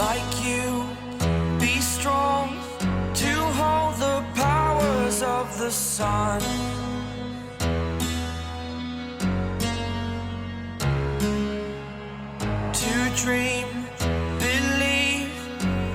like you. Be strong to hold the powers of the sun. To dream, believe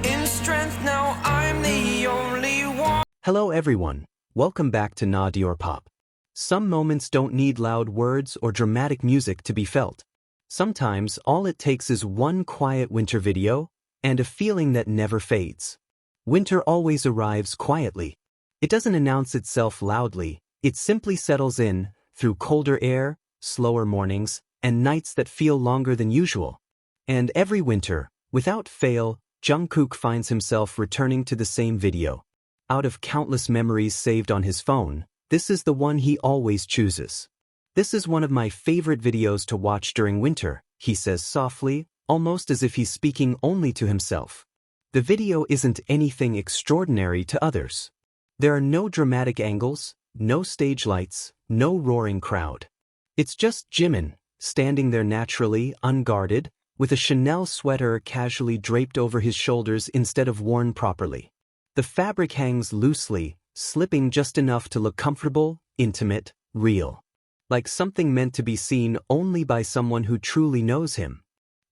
in strength. Now I'm the only one. Hello everyone, welcome back to Na Diorpop. Some moments don't need loud words or dramatic music to be felt. Sometimes all it takes is one quiet winter video and a feeling that never fades. Winter always arrives quietly. It doesn't announce itself loudly, it simply settles in through colder air, slower mornings, and nights that feel longer than usual. And every winter, without fail, Jungkook finds himself returning to the same video. Out of countless memories saved on his phone, this is the one he always chooses. "This is one of my favorite videos to watch during winter," he says softly, almost as if he's speaking only to himself. The video isn't anything extraordinary to others. There are no dramatic angles, no stage lights, no roaring crowd. It's just Jimin, standing there naturally, unguarded, with a Chanel sweater casually draped over his shoulders instead of worn properly. The fabric hangs loosely, slipping just enough to look comfortable, intimate, real. Like something meant to be seen only by someone who truly knows him.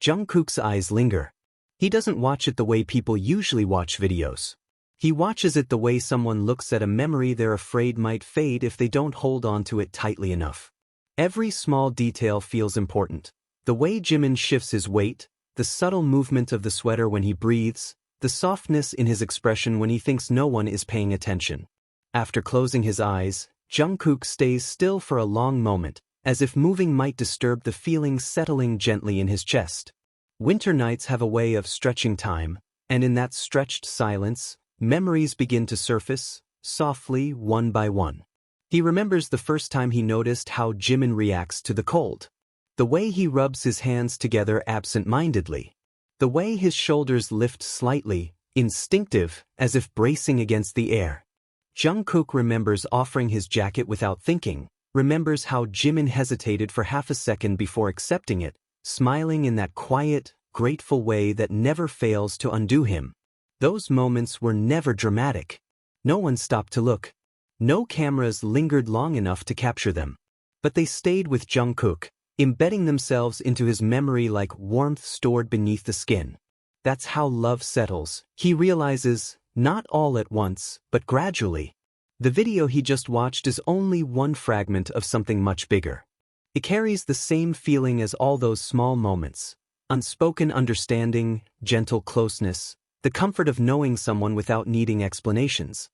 Jungkook's eyes linger. He doesn't watch it the way people usually watch videos. He watches it the way someone looks at a memory they're afraid might fade if they don't hold on to it tightly enough. Every small detail feels important. The way Jimin shifts his weight, the subtle movement of the sweater when he breathes, the softness in his expression when he thinks no one is paying attention. After closing his eyes, Jungkook stays still for a long moment, as if moving might disturb the feeling settling gently in his chest. Winter nights have a way of stretching time, and in that stretched silence, memories begin to surface, softly, one by one. He remembers the first time he noticed how Jimin reacts to the cold. The way he rubs his hands together absent-mindedly. The way his shoulders lift slightly, instinctive, as if bracing against the air. Jungkook remembers offering his jacket without thinking, remembers how Jimin hesitated for half a second before accepting it, smiling in that quiet, grateful way that never fails to undo him. Those moments were never dramatic. No one stopped to look. No cameras lingered long enough to capture them. But they stayed with Jungkook, embedding themselves into his memory like warmth stored beneath the skin. That's how love settles, he realizes, not all at once, but gradually. The video he just watched is only one fragment of something much bigger. It carries the same feeling as all those small moments. Unspoken understanding, gentle closeness, the comfort of knowing someone without needing explanations.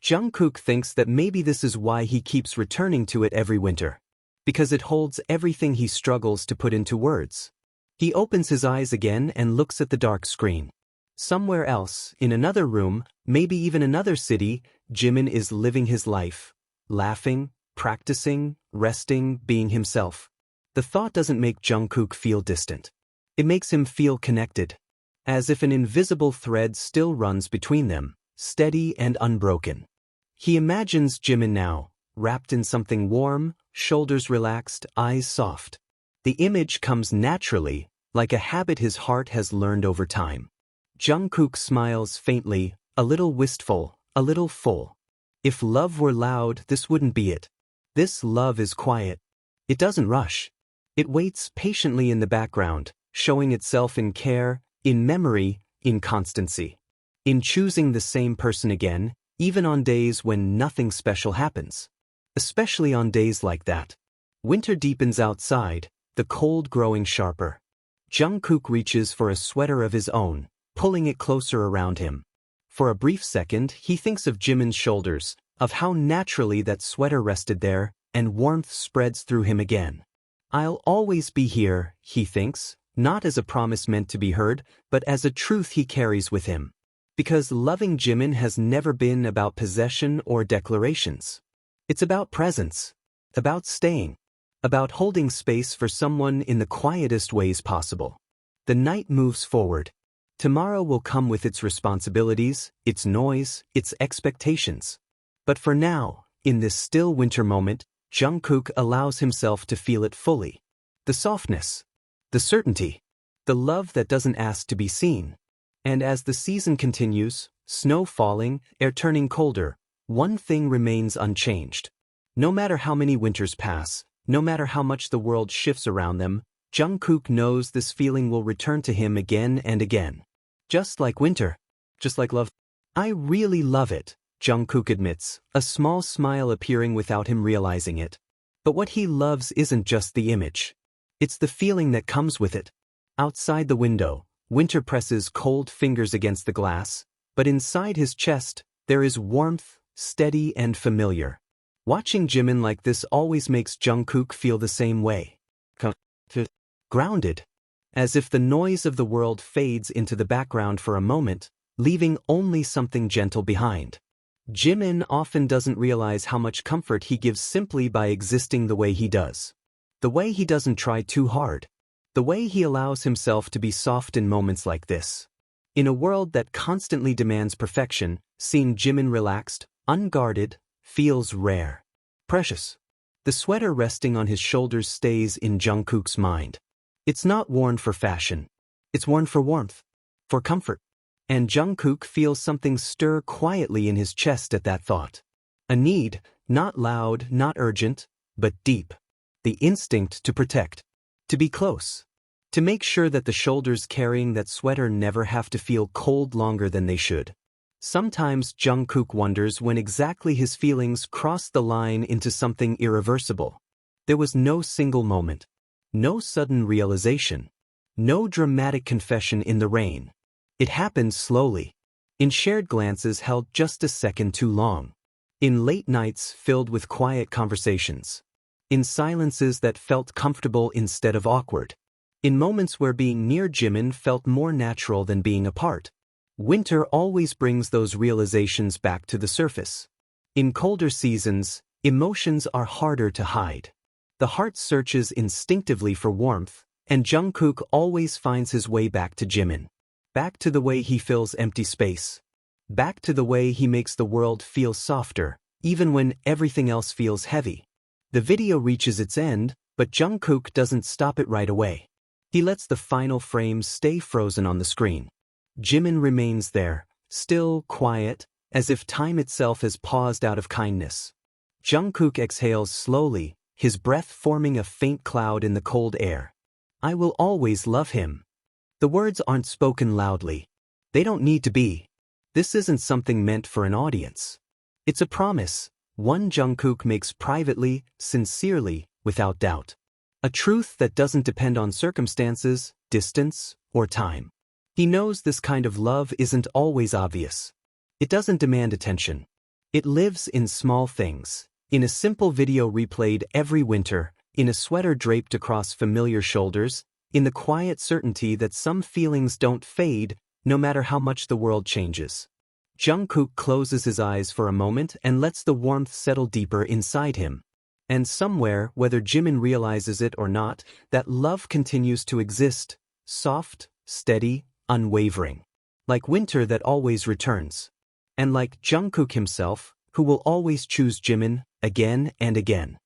Jungkook thinks that maybe this is why he keeps returning to it every winter. Because it holds everything he struggles to put into words. He opens his eyes again and looks at the dark screen. Somewhere else, in another room, maybe even another city, Jimin is living his life. Laughing, practicing, resting, being himself. The thought doesn't make Jungkook feel distant. It makes him feel connected. As if an invisible thread still runs between them, steady and unbroken. He imagines Jimin now, wrapped in something warm, shoulders relaxed, eyes soft. The image comes naturally, like a habit his heart has learned over time. Jungkook smiles faintly, a little wistful, a little full. If love were loud, this wouldn't be it. This love is quiet. It doesn't rush. It waits patiently in the background, showing itself in care, in memory, in constancy. In choosing the same person again, even on days when nothing special happens. Especially on days like that. Winter deepens outside, the cold growing sharper. Jungkook reaches for a sweater of his own, pulling it closer around him. For a brief second, he thinks of Jimin's shoulders, of how naturally that sweater rested there, and warmth spreads through him again. I'll always be here, he thinks, not as a promise meant to be heard, but as a truth he carries with him. Because loving Jimin has never been about possession or declarations. It's about presence, about staying, about holding space for someone in the quietest ways possible. The night moves forward. Tomorrow will come with its responsibilities, its noise, its expectations. But for now, in this still winter moment, Jungkook allows himself to feel it fully. The softness, the certainty, the love that doesn't ask to be seen. And as the season continues, snow falling, air turning colder, one thing remains unchanged. No matter how many winters pass, no matter how much the world shifts around them, Jungkook knows this feeling will return to him again and again. Just like winter. Just like love. I really love it, Jungkook admits, a small smile appearing without him realizing it. But what he loves isn't just the image. It's the feeling that comes with it. Outside the window, winter presses cold fingers against the glass, but inside his chest, there is warmth, steady and familiar. Watching Jimin like this always makes Jungkook feel the same way. Grounded. As if the noise of the world fades into the background for a moment, leaving only something gentle behind. Jimin often doesn't realize how much comfort he gives simply by existing the way he does. The way he doesn't try too hard. The way he allows himself to be soft in moments like this. In a world that constantly demands perfection, seeing Jimin relaxed, unguarded, feels rare. Precious. The sweater resting on his shoulders stays in Jungkook's mind. It's not worn for fashion. It's worn for warmth. For comfort. And Jungkook feels something stir quietly in his chest at that thought. A need, not loud, not urgent, but deep. The instinct to protect. To be close. To make sure that the shoulders carrying that sweater never have to feel cold longer than they should. Sometimes Jungkook wonders when exactly his feelings crossed the line into something irreversible. There was no single moment. No sudden realization. No dramatic confession in the rain. It happened slowly. In shared glances held just a second too long. In late nights filled with quiet conversations. In silences that felt comfortable instead of awkward. In moments where being near Jimin felt more natural than being apart. Winter always brings those realizations back to the surface. In colder seasons, emotions are harder to hide. The heart searches instinctively for warmth, and Jungkook always finds his way back to Jimin. Back to the way he fills empty space. Back to the way he makes the world feel softer, even when everything else feels heavy. The video reaches its end, but Jungkook doesn't stop it right away. He lets the final frames stay frozen on the screen. Jimin remains there, still, quiet, as if time itself has paused out of kindness. Jungkook exhales slowly, his breath forming a faint cloud in the cold air. I will always love him. The words aren't spoken loudly. They don't need to be. This isn't something meant for an audience. It's a promise, one Jungkook makes privately, sincerely, without doubt. A truth that doesn't depend on circumstances, distance, or time. He knows this kind of love isn't always obvious. It doesn't demand attention. It lives in small things. In a simple video replayed every winter, in a sweater draped across familiar shoulders, in the quiet certainty that some feelings don't fade, no matter how much the world changes. Jungkook closes his eyes for a moment and lets the warmth settle deeper inside him. And somewhere, whether Jimin realizes it or not, that love continues to exist, soft, steady, unwavering. Like winter that always returns. And like Jungkook himself, who will always choose Jimin, again and again.